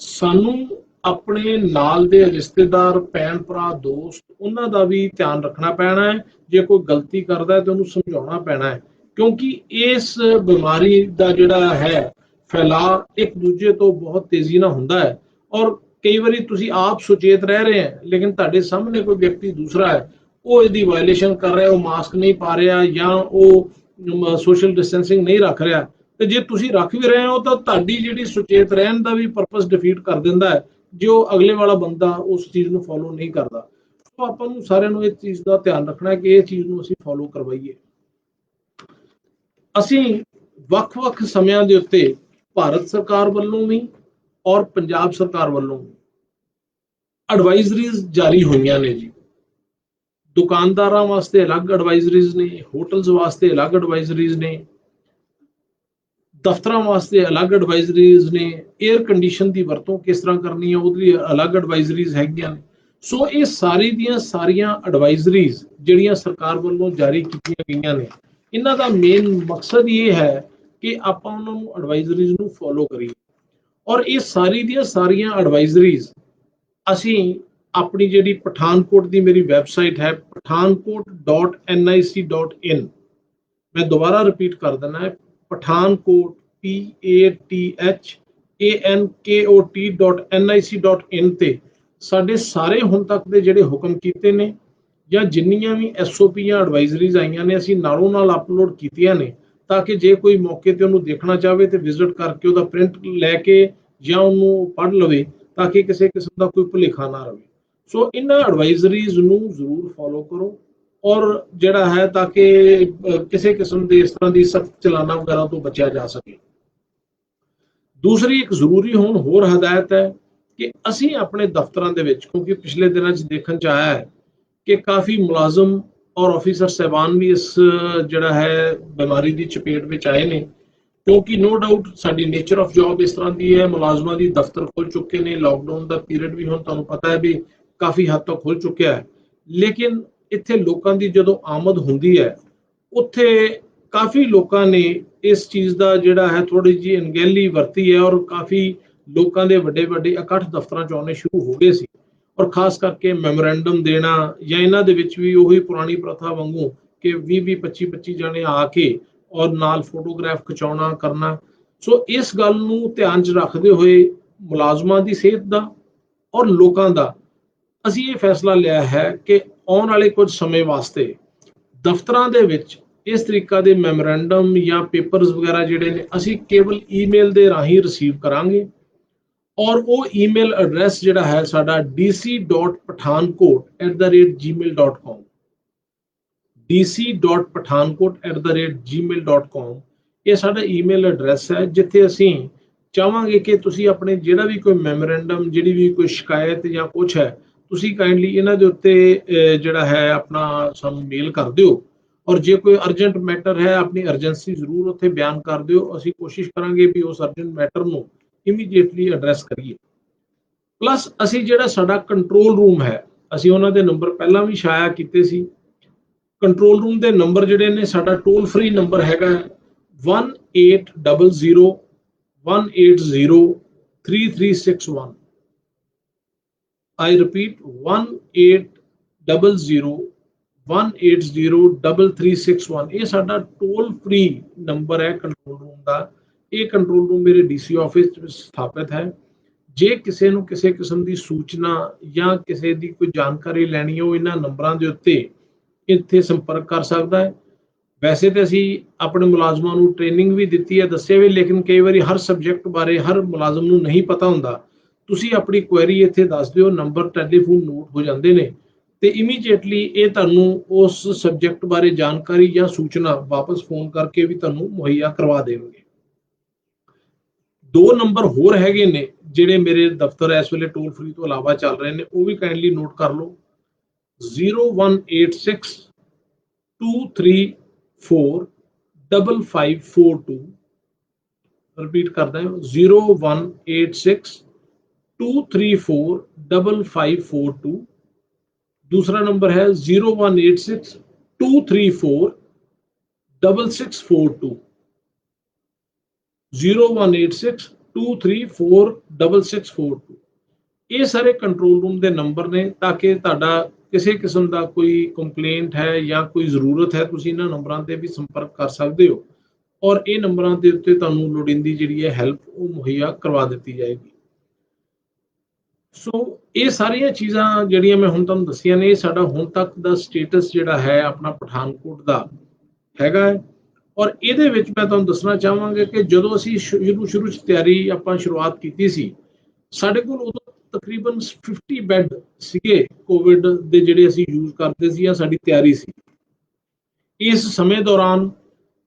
सानू अपने नाल दे रिश्तेदार भैन भरा दोस्त उन्हां दा भी ध्यान रखना पैना है। जे कोई गलती करता है तो उन्हें समझाना पैना है, क्योंकि इस बीमारी का जिहड़ा है फैलाव एक दूजे तो बहुत तेजी नाल हुंदा है और कई बारी तुसीं आप सुचेत रह रहे हैं लेकिन तुहाडे सामने कोई व्यक्ति दूसरा है वो इसकी वायलेशन कर रहा है, वो मास्क नहीं पा रहा या वो सोशल डिस्टेंसिंग नहीं रख रहा, तो जे तुसीं रख भी रहे हो तो तुहाडी जिहड़ी सुचेत रहन दा भी परपस डिफीट कर दिंदा है जो अगले वाला बंदा उस चीज़ नूं फॉलो नहीं करता। तो आपां नूं सारिਆਂ ਨੂੰ इस चीज़ का ध्यान रखना है कि इस चीज़ नूं असीं फॉलो करवाइए। असीं ਵੱਖ-ਵੱਖ ਸਮਿਆਂ ਦੇ ਉੱਤੇ ਭਾਰਤ ਸਰਕਾਰ ਵੱਲੋਂ ਵੀ और पंजाब सरकार ਵੱਲੋਂ एडवाइजरीज जारी होईयां ने जी। दुकानदारां वास्ते अलग एडवाइजरीज ने, होटल्स वास्ते अलग एडवाइजरीज ने, दफ्तरां वास्ते अलग एडवाइजरीज ने, एयर कंडीशन की वरतों किस तरह करनी है उसदी अलग एडवाइजरीज हैगियां ने। सो ये सारी दियां सारियां एडवाइजरीज जिहड़ियां सरकार वालों जारी कीतियां गईयां ने, इन्हां दा मेन मकसद ये है कि आपां उन्हां नूं एडवाइजरीज नूं फॉलो करिए और ये सारी दियां सारियां एडवाइजरीज असीं अपनी जी पठानकोट की मेरी वैबसाइट है pathankot.nic.in, मैं दोबारा रिपीट कर देना है पठानकोट PATHANKOT.nic.in ते साडे सारे हुण तक दे जिहड़े हुक्म कीते ने या जिन्नियां भी SOP एडवाइजरीज आईयां ने असीं नालों नाल अपलोड कीतियां ने, ताकि जे कोई मौके ते उहनूं देखना चाहे तो विजिट करके उहदा प्रिंट लैके या उहनूं पढ़ लवे ताकि किसी किस्म का कोई भुलेखा ना रहे। सो इन्हां एडवाइजरीज नूं जरूर फॉलो करो और जिहड़ा है ताकि किसी किस्म के इस तरह की सख्त चलाना वगैरह तो बचा जा सके। दूसरी एक जरूरी हुण होर हदायत है कि असीं अपने दफ्तरां दे विच, क्योंकि पिछले दिनों देखण च आया है कि काफ़ी मुलाजम और ऑफिसर साहबान भी इस जिहड़ा है बीमारी की चपेट में आए ने, क्योंकि नो डाउट साडी नेचर ऑफ जॉब इस तरह की है, मुलाजमां दी दफ्तर खुल चुके हैं, लॉकडाउन का पीरियड भी हुण तुहानूं पता है भी काफ़ी हद तक खुल चुका है, लेकिन इत्थे लोकां दी जदों आमद हुंदी है उत्थे काफ़ी लोगों ने इस चीज़ का जिहड़ा है थोड़ी जी अनगहली वरती है और काफ़ी लोगों के वड्डे वड्डे इकट्ठ दफ्तरां च आउणे शुरू हो गए सी और खास करके मैमोरेंडम देना या इन्हां दे विच भी उही पुरानी प्रथा वांगू कि 20-25 जने आके और नाल फोटोग्राफ खिचाउणा करना। सो इस गल नूं ध्यान च रखदे होए मुलाजमां दी सेहत दा और लोकां दा असीं ये फैसला लिया है कि आने वाले कुछ समय वास्ते दफ्तरां दे विच इस तरीका दे मैमोरेंडम या पेपर्स वगैरह जिहड़े ने असीं केवल ईमेल दे राहीं रिसीव करांगे और वो ईमेल एड्रैस जिहड़ा है साडा dc.pathankot@gmail.com dc.pathankot@gmail.com ये साडा ईमेल एड्रैस है जिथे असीं चाहांगे कि तुसीं अपने जिहड़ा भी कोई मैमोरेंडम जिहड़ी भी कोई शिकायत या कुछ है तुसीं काइंडली इन्हां दे उत्ते जिहड़ा है अपना सानूं मेल कर दिओ और जे कोई अर्जेंट मैटर है अपनी अर्जेंसी जरूर उत्थे बयान कर दिओ। असीं कोशिश करांगे भी उस अर्जेंट मैटर नूं इमीडिएटली एड्रैस करिए। प्लस असीं जिहड़ा साडा कंट्रोल रूम है असीं उन्हां दे नंबर पहलां भी छाया कीते सी। कंट्रोल रूम के नंबर जिहड़े ने साडा टोल फ्री नंबर हैगा 1800-180-3361। I repeat 1800-180-3361। ये साडा टोल फ्री नंबर है कंट्रोल रूम का। ये कंट्रोल रूम मेरे DC ऑफिस स्थापित है। जे किसी नूं किसी किस्म की सूचना या किसी की कोई जानकारी लैनी हो इन्हां नंबरां दे उत्ते इत्थे संपर्क कर सकता है। वैसे तो असी अपने मुलाजमां नूं ट्रेनिंग भी दी है, दस्सिया भी, लेकिन कई बार हर सबजैक्ट बारे हर मुलाजम नूं नहीं पता हुंदा। तुसीं अपनी क्वेरी इत्थे दस दिओ, नंबर टैलीफोन नोट हो जाते हैं ਤੇ ਇਮੀਡੀਏਟਲੀ ਇਹ ਤੁਹਾਨੂੰ ਉਸ ਸਬਜੈਕਟ ਬਾਰੇ ਜਾਣਕਾਰੀ ਜਾਂ ਸੂਚਨਾ ਵਾਪਸ ਫੋਨ ਕਰਕੇ ਵੀ ਤੁਹਾਨੂੰ ਮੁਹੱਈਆ ਕਰਵਾ ਦੇਣਗੇ। 2 ਨੰਬਰ ਹੋਰ ਹੈਗੇ ਨੇ ਜਿਹੜੇ ਮੇਰੇ ਦਫ਼ਤਰ ਇਸ ਵੇਲੇ ਟੋਲ ਫ੍ਰੀ ਤੋਂ ਇਲਾਵਾ ਚੱਲ ਰਹੇ ਨੇ, ਉਹ ਵੀ ਕਾਈਂਡਲੀ ਨੋਟ ਕਰ ਲਓ। 0186 234 5542। ਰਿਪੀਟ ਕਰਦਾ ਹਾਂ, 0186 234 5542। दूसरा नंबर है 0186 234 6642। 0186 234 6642। ਇਹ ਸਾਰੇ ਕੰਟਰੋਲ ਰੂਮ ਦੇ ਨੰਬਰ ਨੇ, ਤਾਂ ਕਿ ਤੁਹਾਡਾ ਕਿਸੇ ਕਿਸਮ ਦਾ ਕੋਈ ਕੰਪਲੇਂਟ ਹੈ ਜਾਂ ਕੋਈ ਜ਼ਰੂਰਤ ਹੈ, ਤੁਸੀਂ ਇਹਨਾਂ ਨੰਬਰਾਂ ਤੇ ਵੀ ਸੰਪਰਕ ਕਰ ਸਕਦੇ ਹੋ ਔਰ ਇਹ ਨੰਬਰਾਂ ਦੇ ਉੱਤੇ ਤੁਹਾਨੂੰ ਲੋੜੀਂਦੀ ਜਿਹੜੀ ਹੈ ਹੈਲਪ ਉਹ ਮੁਹੱਈਆ ਕਰਵਾ ਦਿੱਤੀ ਜਾਏਗੀ। ਸੋ ਇਹ ਸਾਰੀਆਂ ਚੀਜ਼ਾਂ ਜਿਹੜੀਆਂ ਮੈਂ ਹੁਣ ਤੁਹਾਨੂੰ ਦੱਸੀਆਂ ਨੇ, ਇਹ ਸਾਡਾ ਹੁਣ ਤੱਕ ਦਾ ਸਟੇਟਸ ਜਿਹੜਾ ਹੈ ਆਪਣਾ ਪਠਾਨਕੋਟ ਦਾ ਹੈਗਾ ਹੈ। ਔਰ ਇਹਦੇ ਵਿੱਚ ਮੈਂ ਤੁਹਾਨੂੰ ਦੱਸਣਾ ਚਾਹਾਂਗਾ ਕਿ ਜਦੋਂ ਅਸੀਂ ਸ਼ੁਰੂ 'ਚ ਤਿਆਰੀ ਆਪਾਂ ਸ਼ੁਰੂਆਤ ਕੀਤੀ ਸੀ, ਸਾਡੇ ਕੋਲ ਉਦੋਂ ਤਕਰੀਬਨ 50 ਬੈੱਡ ਸੀਗੇ ਕੋਵਿਡ ਦੇ ਜਿਹੜੇ ਅਸੀਂ ਯੂਜ਼ ਕਰਦੇ ਸੀ ਜਾਂ ਸਾਡੀ ਤਿਆਰੀ ਸੀ। ਇਸ ਸਮੇਂ ਦੌਰਾਨ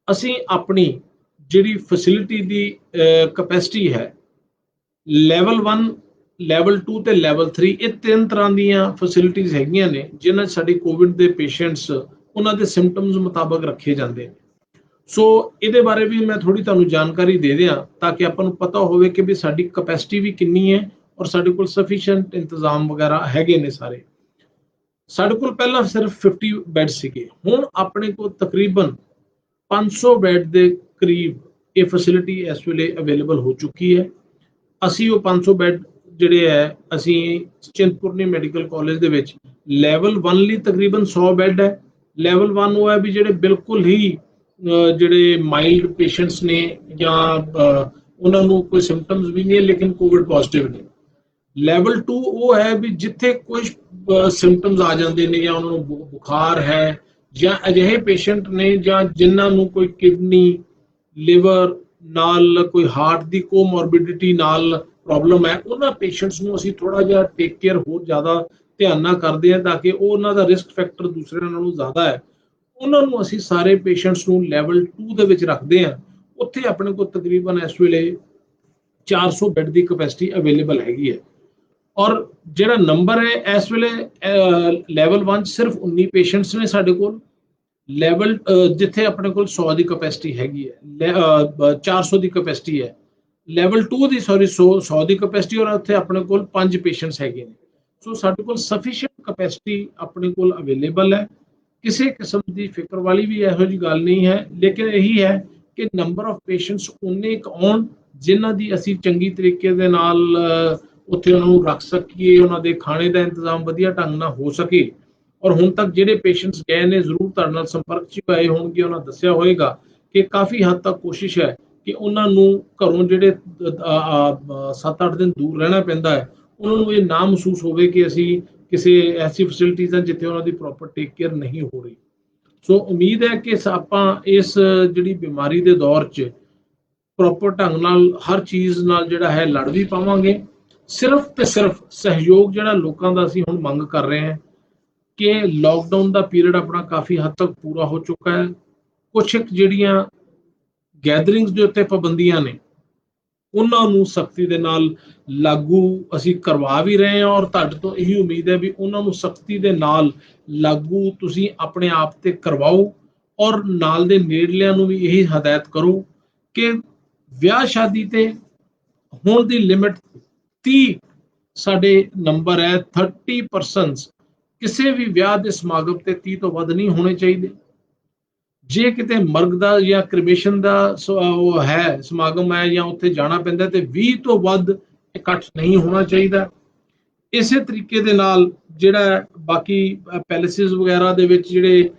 ਅਸੀਂ ਆਪਣੀ ਜਿਹੜੀ ਫੈਸਿਲਿਟੀ ਦੀ ਕਪੈਸਿਟੀ ਹੈ, ਲੈਵਲ 1, ਲੈਵਲ 2 ਤੇ ਲੈਵਲ 3, ਇਹ 3 ਤਰ੍ਹਾਂ ਦੀਆਂ ਫੈਸਿਲਿਟੀਜ਼ ਹੈਗੀਆਂ ਨੇ ਜਿਨ੍ਹਾਂ 'ਚ ਸਾਡੇ ਕੋਵਿਡ ਦੇ ਪੇਸ਼ੈਂਟਸ ਉਹਨਾਂ ਦੇ ਸਿੰਪਟਮਸ ਮੁਤਾਬਕ ਰੱਖੇ ਜਾਂਦੇ ਨੇ। ਸੋ ਇਹਦੇ ਬਾਰੇ ਵੀ ਮੈਂ ਥੋੜੀ ਤੁਹਾਨੂੰ ਜਾਣਕਾਰੀ ਦੇ ਦਿਆਂ ਤਾਂ ਕਿ ਆਪਾਂ ਨੂੰ ਪਤਾ ਹੋਵੇ ਕਿ ਵੀ ਸਾਡੀ ਕਪੈਸਿਟੀ ਵੀ ਕਿੰਨੀ ਹੈ ਔਰ ਸਾਡੇ ਕੋਲ ਸਫੀਸ਼ੀਐਂਟ ਇੰਤਜ਼ਾਮ ਵਗੈਰਾ ਹੈਗੇ ਨੇ ਸਾਰੇ। ਸਾਡੇ ਕੋਲ ਪਹਿਲਾਂ ਸਿਰਫ 50 ਬੈੱਡ ਸੀਗੇ, ਹੁਣ ਆਪਣੇ ਕੋਲ ਤਕਰੀਬਨ 500 ਬੈੱਡ ਦੇ ਕਰੀਬ ਇਹ ਫੈਸਿਲਿਟੀ ਇਸ ਵੇਲੇ ਅਵੇਲੇਬਲ ਹੋ ਚੁੱਕੀ ਹੈ। ਅਸੀਂ ਉਹ 500 ਬੈੱਡ ਜਿਹੜੇ ਹੈ ਅਸੀਂ ਚਿੰਤਪੁਰਨੀ ਮੈਡੀਕਲ ਕਾਲਜ ਦੇ ਵਿੱਚ ਲੈਵਲ 1 ਲਈ ਤਕਰੀਬਨ 100 ਬੈੱਡ ਹੈ। ਲੈਵਲ 1 ਉਹ ਹੈ ਵੀ ਜਿਹੜੇ ਬਿਲਕੁਲ ਹੀ ਜਿਹੜੇ ਮਾਈਲਡ ਪੇਸ਼ੈਂਟਸ ਨੇ ਜਾਂ ਉਹਨਾਂ ਨੂੰ ਕੋਈ ਸਿੰਪਟਮਸ ਵੀ ਨਹੀਂ ਲੇਕਿਨ ਕੋਵਿਡ ਪੋਜ਼ਿਟਿਵ ਨੇ। ਲੈਵਲ 2 ਉਹ ਹੈ ਵੀ ਜਿੱਥੇ ਕੁਝ ਸਿੰਪਟਮਸ ਆ ਜਾਂਦੇ ਨੇ ਜਾਂ ਉਹਨਾਂ ਨੂੰ ਬੁਖਾਰ ਹੈ ਜਾਂ ਅਜਿਹੇ ਪੇਸ਼ੈਂਟ ਨੇ ਜਾਂ ਜਿਨ੍ਹਾਂ ਨੂੰ ਕੋਈ ਕਿਡਨੀ, ਲਿਵਰ ਨਾਲ ਕੋਈ ਹਾਰਟ ਦੀ ਕੋਮੋਰਬਿਡਿਟੀ ਨਾਲ ਪ੍ਰੋਬਲਮ ਹੈ, ਉਹਨਾਂ ਪੇਸ਼ੈਂਟਸ ਨੂੰ ਅਸੀਂ ਥੋੜਾ ਜਿਹਾ ਟੇਕ ਕੇਅਰ ਹੋਰ ਜ਼ਿਆਦਾ ਧਿਆਨ ਨਾਲ ਕਰਦੇ ਹਾਂ ਤਾਂ ਕਿ ਉਹਨਾਂ ਦਾ ਰਿਸਕ ਫੈਕਟਰ ਦੂਸਰਿਆਂ ਨਾਲੋਂ ਜ਼ਿਆਦਾ ਹੈ। ਉਹਨਾਂ ਨੂੰ ਅਸੀਂ ਸਾਰੇ ਪੇਸ਼ੈਂਟਸ ਨੂੰ ਲੈਵਲ 2 ਦੇ ਵਿੱਚ ਰੱਖਦੇ ਹਾਂ। ਉੱਥੇ ਆਪਣੇ ਕੋਲ ਤਕਰੀਬਨ ਇਸ ਵੇਲੇ 400 ਬੈੱਡ ਦੀ ਕਪੈਸਿਟੀ ਅਵੇਲੇਬਲ ਹੈਗੀ ਹੈ। ਔਰ ਜਿਹੜਾ ਨੰਬਰ ਹੈ ਇਸ ਵੇਲੇ ਲੈਵਲ 1 ਸਿਰਫ 19 ਪੇਸ਼ੈਂਟਸ ਨੇ ਸਾਡੇ ਕੋਲ। ਲੈਵਲ ਜਿੱਥੇ ਆਪਣੇ ਕੋਲ 100 ਦੀ ਕਪੈਸਿਟੀ ਹੈਗੀ ਹੈ, 400 ਦੀ ਕਪੈਸਿਟੀ ਹੈ। ਲੈਵਲ 2 ਦੀ 100 ਦੀ ਕਪੈਸਿਟੀ ਔਰ ਉੱਥੇ ਆਪਣੇ ਕੋਲ 5 ਪੇਸ਼ੈਂਟਸ ਹੈਗੇ ਨੇ। ਸੋ ਸਾਡੇ ਕੋਲ ਸਫੀਸ਼ੀਐਂਟ ਕਪੈਸਿਟੀ ਆਪਣੇ ਕੋਲ ਅਵੇਲੇਬਲ ਹੈ। ਕਿਸੇ ਕਿਸਮ ਦੀ ਫਿਕਰ ਵਾਲੀ ਵੀ ਇਹੋ ਜਿਹੀ ਗੱਲ ਨਹੀਂ ਹੈ, ਲੇਕਿਨ ਇਹੀ ਹੈ ਕਿ ਨੰਬਰ ਆਫ ਪੇਸ਼ੈਂਟਸ ਉਨੇ ਕੁ ਆਉਣ ਜਿਨ੍ਹਾਂ ਦੀ ਅਸੀਂ ਚੰਗੀ ਤਰੀਕੇ ਦੇ ਨਾਲ ਉੱਥੇ ਉਹਨਾਂ ਨੂੰ ਰੱਖ ਸਕੀਏ, ਉਹਨਾਂ ਦੇ ਖਾਣੇ ਦਾ ਇੰਤਜ਼ਾਮ ਵਧੀਆ ਢੰਗ ਨਾਲ ਹੋ ਸਕੇ। ਔਰ ਹੁਣ ਤੱਕ ਜਿਹੜੇ ਪੇਸ਼ੈਂਟਸ ਗਏ ਨੇ ਜ਼ਰੂਰ ਤੁਹਾਡੇ ਨਾਲ ਸੰਪਰਕ 'ਚ ਆਏ ਹੋਣਗੇ, ਉਹਨਾਂ ਦੱਸਿਆ ਹੋਏਗਾ ਕਿ ਕਾਫੀ ਹੱਦ ਤੱਕ ਕੋਸ਼ਿਸ਼ ਹੈ ਕਿ ਉਹਨਾਂ ਨੂੰ ਘਰੋਂ ਜਿਹੜੇ 7-8 ਦਿਨ ਦੂਰ ਰਹਿਣਾ ਪੈਂਦਾ ਹੈ, ਉਹਨਾਂ ਨੂੰ ਇਹ ਨਾ ਮਹਿਸੂਸ ਹੋਵੇ ਕਿ ਅਸੀਂ ਕਿਸੇ ਐਸੀ ਫੈਸਿਲਿਟੀਜ਼ ਹਨ ਜਿੱਥੇ ਉਹਨਾਂ ਦੀ ਪ੍ਰੋਪਰ ਟੇਕ ਕੇਅਰ ਨਹੀਂ ਹੋ ਰਹੀ। ਸੋ ਉਮੀਦ ਹੈ ਕਿ ਆਪਾਂ ਇਸ ਜਿਹੜੀ ਬਿਮਾਰੀ ਦੇ ਦੌਰ 'ਚ ਪ੍ਰੋਪਰ ਢੰਗ ਨਾਲ ਹਰ ਚੀਜ਼ ਨਾਲ ਜਿਹੜਾ ਹੈ ਲੜ ਵੀ ਪਾਵਾਂਗੇ। ਸਿਰਫ ਤੇ ਸਿਰਫ ਸਹਿਯੋਗ ਜਿਹੜਾ ਲੋਕਾਂ ਦਾ ਅਸੀਂ ਹੁਣ ਮੰਗ ਕਰ ਰਹੇ ਹਾਂ ਕਿ ਲਾਕਡਾਊਨ ਦਾ ਪੀਰੀਅਡ ਆਪਣਾ ਕਾਫੀ ਹੱਦ ਤੱਕ ਪੂਰਾ ਹੋ ਚੁੱਕਾ ਹੈ। ਕੁਛ ਜਿਹੜੀਆਂ ਗੈਦਰਿੰਗਸ ਦੇ ਉੱਤੇ ਪਾਬੰਦੀਆਂ ਨੇ ਉਹਨਾਂ ਨੂੰ ਸਖਤੀ ਦੇ ਨਾਲ ਲਾਗੂ ਅਸੀਂ ਕਰਵਾ ਵੀ ਰਹੇ ਹਾਂ ਔਰ ਤੁਹਾਡੇ ਤੋਂ ਇਹੀ ਉਮੀਦ ਹੈ ਵੀ ਉਹਨਾਂ ਨੂੰ ਸਖਤੀ ਦੇ ਨਾਲ ਲਾਗੂ ਤੁਸੀਂ ਆਪਣੇ ਆਪ ਤੇ ਕਰਵਾਓ ਔਰ ਨਾਲ ਦੇ ਨੇੜਲਿਆਂ ਨੂੰ ਵੀ ਇਹੀ ਹਦਾਇਤ ਕਰੋ ਕਿ ਵਿਆਹ ਸ਼ਾਦੀ ਤੇ ਹੁਣ ਦੀ ਲਿਮਿਟ 30 ਸਾਡੇ ਨੰਬਰ ਹੈ 30%। ਕਿਸੇ ਵੀ ਵਿਆਹ ਦੇ ਸਮਾਗਮ ਤੇ 30 ਤੋਂ ਵੱਧ ਨਹੀਂ ਹੋਣੇ ਚਾਹੀਦੇ। ਜੇ ਕਿਤੇ ਮਰਗ ਦਾ ਜਾਂ ਕ੍ਰਿਮੇਸ਼ਨ ਦਾ ਉਹ ਹੈ ਸਮਾਗਮ ਹੈ ਜਾਂ ਉੱਥੇ ਜਾਣਾ ਪੈਂਦਾ ਤੇ 20 ਤੋਂ ਵੱਧ ਇਕੱਠ ਨਹੀਂ ਹੋਣਾ ਚਾਹੀਦਾ। ਇਸੇ ਤਰੀਕੇ ਦੇ ਨਾਲ ਜਿਹੜਾ ਬਾਕੀ ਪੈਲੇਸਿਸ ਵਗੈਰਾ ਦੇ ਵਿੱਚ ਜਿਹੜੇ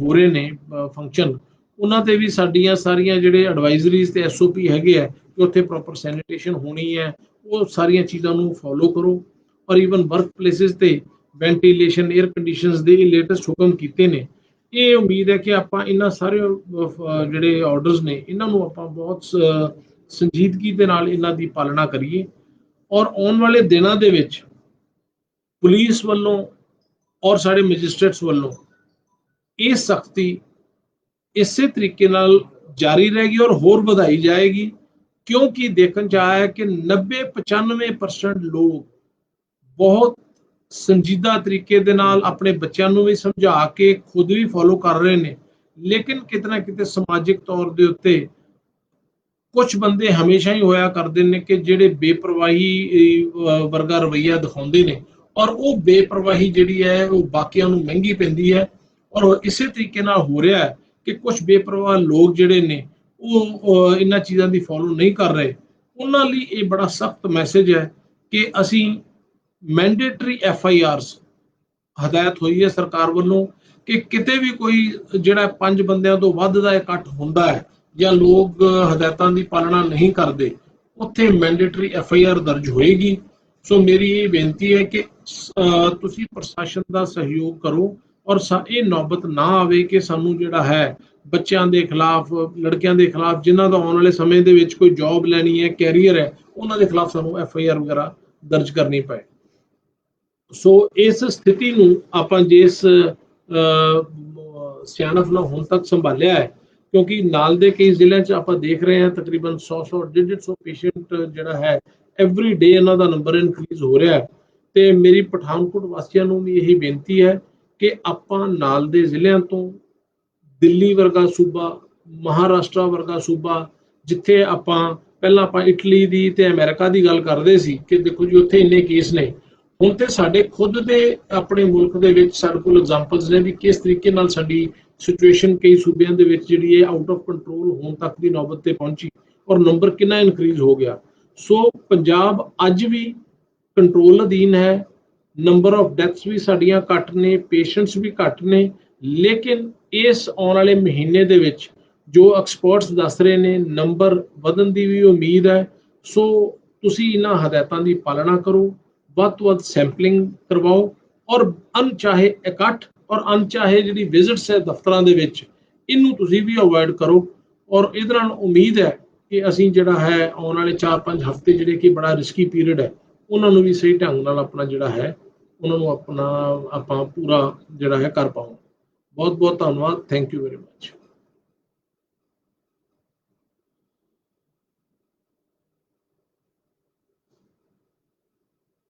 ਹੋ ਰਹੇ ਨੇ ਫੰਕਸ਼ਨ, ਉਹਨਾਂ ਤੇ ਵੀ ਸਾਡੀਆਂ ਸਾਰੀਆਂ ਜਿਹੜੇ ਐਡਵਾਈਜ਼ਰੀਜ਼ ਤੇ SOP ਹੈਗੇ ਆ ਕਿ ਉੱਥੇ ਪ੍ਰੋਪਰ ਸੈਨੀਟੇਸ਼ਨ ਹੋਣੀ ਹੈ, ਉਹ ਸਾਰੀਆਂ ਚੀਜ਼ਾਂ ਨੂੰ ਫੋਲੋ ਕਰੋ। ਔਰ ਈਵਨ ਵਰਕ ਪਲੇਸਿਸ ਤੇ ਵੈਂਟੀਲੇਸ਼ਨ, ਏਅਰ ਕੰਡੀਸ਼ਨਸ ਦੇ ਲੇਟੈਸਟ ਹੁਕਮ ਕੀਤੇ ਨੇ। ਇਹ ਉਮੀਦ ਹੈ ਕਿ ਆਪਾਂ ਇਹਨਾਂ ਸਾਰੇ ਜਿਹੜੇ ਆਰਡਰਸ ਨੇ ਇਹਨਾਂ ਨੂੰ ਆਪਾਂ ਬਹੁਤ ਸੰਜੀਦਗੀ ਦੇ ਨਾਲ ਇਹਨਾਂ ਦੀ ਪਾਲਣਾ ਕਰੀਏ ਔਰ ਆਉਣ ਵਾਲੇ ਦਿਨਾਂ ਦੇ ਵਿੱਚ ਪੁਲਿਸ ਵੱਲੋਂ ਔਰ ਸਾਡੇ ਮੈਜਿਸਟ੍ਰੇਟਸ ਵੱਲੋਂ ਇਹ ਸਖਤੀ ਇਸੇ ਤਰੀਕੇ ਨਾਲ ਜਾਰੀ ਰਹੇਗੀ ਔਰ ਹੋਰ ਵਧਾਈ ਜਾਏਗੀ, ਕਿਉਂਕਿ ਦੇਖਣ ਚ ਆਇਆ ਹੈ ਕਿ 90-95% ਲੋਕ ਬਹੁਤ ਸੰਜੀਦਾ ਤਰੀਕੇ ਦੇ ਨਾਲ ਆਪਣੇ ਬੱਚਿਆਂ ਨੂੰ ਵੀ ਸਮਝਾ ਕੇ ਖੁਦ ਵੀ ਫੋਲੋ ਕਰ ਰਹੇ ਨੇ, ਲੇਕਿਨ ਕਿਤੇ ਨਾ ਕਿਤੇ ਸਮਾਜਿਕ ਤੌਰ ਦੇ ਉੱਤੇ ਕੁਝ ਬੰਦੇ ਹਮੇਸ਼ਾ ਹੀ ਹੋਇਆ ਕਰਦੇ ਨੇ ਕਿ ਜਿਹੜੇ ਬੇਪਰਵਾਹੀ ਵਰਗਾ ਰਵੱਈਆ ਦਿਖਾਉਂਦੇ ਨੇ, ਔਰ ਉਹ ਬੇਪਰਵਾਹੀ ਜਿਹੜੀ ਹੈ ਉਹ ਬਾਕੀਆਂ ਨੂੰ ਮਹਿੰਗੀ ਪੈਂਦੀ ਹੈ। ਔਰ ਇਸੇ ਤਰੀਕੇ ਨਾਲ ਹੋ ਰਿਹਾ ਹੈ ਕਿ ਕੁਝ ਬੇਪਰਵਾਹ ਲੋਕ ਜਿਹੜੇ ਨੇ ਉਹ ਇਹਨਾਂ ਚੀਜ਼ਾਂ ਦੀ ਫੋਲੋ ਨਹੀਂ ਕਰ ਰਹੇ। ਉਹਨਾਂ ਲਈ ਇਹ ਬੜਾ ਸਖਤ ਮੈਸੇਜ ਹੈ ਕਿ ਅਸੀਂ ਮੈਂਡੇਟਰੀ FIRs ਹਦਾਇਤ ਹੋਈ ਹੈ ਸਰਕਾਰ ਵੱਲੋਂ ਕਿ ਕਿਤੇ ਵੀ ਕੋਈ ਜਿਹੜਾ 5 ਬੰਦਿਆਂ ਤੋਂ ਵੱਧ ਦਾ ਇਕੱਠ ਹੁੰਦਾ ਹੈ ਜਾਂ ਲੋਕ ਹਦਾਇਤਾਂ ਦੀ ਪਾਲਣਾ ਨਹੀਂ ਕਰਦੇ, ਉੱਥੇ ਮੈਂਡੇਟਰੀ FIR ਦਰਜ ਹੋਏਗੀ। ਸੋ ਮੇਰੀ ਇਹ ਬੇਨਤੀ ਹੈ ਕਿ ਤੁਸੀਂ ਪ੍ਰਸ਼ਾਸਨ ਦਾ ਸਹਿਯੋਗ ਕਰੋ ਔਰ ਇਹ ਨੌਬਤ ਨਾ ਆਵੇ ਕਿ ਸਾਨੂੰ ਜਿਹੜਾ ਹੈ ਬੱਚਿਆਂ ਦੇ ਖਿਲਾਫ, ਲੜਕਿਆਂ ਦੇ ਖਿਲਾਫ, ਜਿਨ੍ਹਾਂ ਦਾ ਆਉਣ ਵਾਲੇ ਸਮੇਂ ਦੇ ਵਿੱਚ ਕੋਈ ਜੌਬ ਲੈਣੀ ਹੈ, ਕੈਰੀਅਰ ਹੈ, ਉਹਨਾਂ ਦੇ ਖਿਲਾਫ ਸਾਨੂੰ FIR ਵਗੈਰਾ ਦਰਜ ਕਰਨੀ ਪਏ। ਸੋ ਇਸ ਸਥਿਤੀ ਨੂੰ ਆਪਾਂ ਜਿਸ ਸਿਆਣਪ ਨਾਲ ਹੁਣ ਤੱਕ ਸੰਭਾਲਿਆ ਹੈ, ਕਿਉਂਕਿ ਨਾਲ ਦੇ ਕਈ ਜ਼ਿਲ੍ਹਿਆਂ 'ਚ ਆਪਾਂ ਦੇਖ ਰਹੇ ਹਾਂ ਤਕਰੀਬਨ 100-150 ਪੇਸ਼ੈਂਟ ਜਿਹੜਾ ਹੈ ਐਵਰੀ ਡੇ ਇਹਨਾਂ ਦਾ ਨੰਬਰ ਇਨਕਰੀਜ਼ ਹੋ ਰਿਹਾ ਹੈ। ਤੇ ਮੇਰੀ ਪਠਾਨਕੋਟ ਵਾਸੀਆਂ ਨੂੰ ਵੀ ਇਹੀ ਬੇਨਤੀ ਹੈ ਕਿ ਆਪਾਂ ਨਾਲ ਦੇ ਜ਼ਿਲ੍ਹਿਆਂ ਤੋਂ, ਦਿੱਲੀ ਵਰਗਾ ਸੂਬਾ, ਮਹਾਰਾਸ਼ਟਰ ਵਰਗਾ ਸੂਬਾ, ਜਿੱਥੇ ਪਹਿਲਾਂ ਆਪਾਂ ਇਟਲੀ ਦੀ ਤੇ ਅਮਰੀਕਾ ਦੀ ਗੱਲ ਕਰਦੇ ਸੀ ਕਿ ਦੇਖੋ ਜੀ ਉੱਥੇ ਇੰਨੇ ਕੇਸ ਨੇ, ਹੁਣ ਤੇ ਸਾਡੇ ਖੁਦ ਦੇ ਆਪਣੇ ਮੁਲਕ ਦੇ ਵਿੱਚ ਸਾਡੇ ਕੋਲ ਐਗਜ਼ਾਮਪਲਸ ਨੇ ਵੀ ਕਿਸ ਤਰੀਕੇ ਨਾਲ ਸਾਡੀ ਸਿਚੁਏਸ਼ਨ ਕਈ ਸੂਬਿਆਂ ਦੇ ਵਿੱਚ ਜਿਹੜੀ ਹੈ ਆਊਟ ਆਫ ਕੰਟਰੋਲ ਹੋਣ ਤੱਕ ਦੀ ਨੌਬਤ ਤੇ ਪਹੁੰਚੀ ਔਰ ਨੰਬਰ ਕਿੰਨਾ ਇਨਕਰੀਜ਼ ਹੋ ਗਿਆ। ਸੋ ਪੰਜਾਬ ਅੱਜ ਵੀ ਕੰਟਰੋਲ ਅਧੀਨ ਹੈ, ਨੰਬਰ ਆਫ ਡੈਥਸ ਵੀ ਸਾਡੀਆਂ ਘੱਟ ਨੇ, ਪੇਸ਼ੈਂਟਸ ਵੀ ਘੱਟ ਨੇ, ਲੇਕਿਨ ਇਸ ਆਉਣ ਵਾਲੇ ਮਹੀਨੇ ਦੇ ਵਿੱਚ ਜੋ ਐਕਸਪਰਟਸ ਦੱਸ ਰਹੇ ਨੇ ਨੰਬਰ ਵਧਣ ਦੀ ਵੀ ਉਮੀਦ ਹੈ। ਸੋ ਤੁਸੀਂ ਇਹਨਾਂ ਹਦਾਇਤਾਂ ਦੀ ਪਾਲਣਾ ਕਰੋ, ਵੱਧ ਤੋਂ ਵੱਧ ਸੈਂਪਲਿੰਗ ਕਰਵਾਓ ਔਰ ਅਣਚਾਹੇ ਇਕੱਠ ਔਰ ਅਣਚਾਹੇ ਜਿਹੜੀ ਵਿਜ਼ਿਟਸ ਹੈ ਦਫ਼ਤਰਾਂ ਦੇ ਵਿੱਚ, ਇਹਨੂੰ ਤੁਸੀਂ ਵੀ ਅਵੋਇਡ ਕਰੋ। ਔਰ ਇਹਦੇ ਨਾਲ ਉਮੀਦ ਹੈ ਕਿ ਅਸੀਂ ਜਿਹੜਾ ਹੈ ਆਉਣ ਵਾਲੇ 4-5 ਹਫ਼ਤੇ ਜਿਹੜੇ ਕਿ ਬੜਾ ਰਿਸਕੀ ਪੀਰੀਅਡ ਹੈ, ਉਹਨਾਂ ਨੂੰ ਵੀ ਸਹੀ ਢੰਗ ਨਾਲ ਆਪਣਾ ਜਿਹੜਾ ਹੈ ਉਹਨਾਂ ਨੂੰ ਆਪਾਂ ਪੂਰਾ ਜਿਹੜਾ ਹੈ ਕਰ ਪਾਵਾਂਗੇ। ਬਹੁਤ ਬਹੁਤ ਧੰਨਵਾਦ। Thank you very much.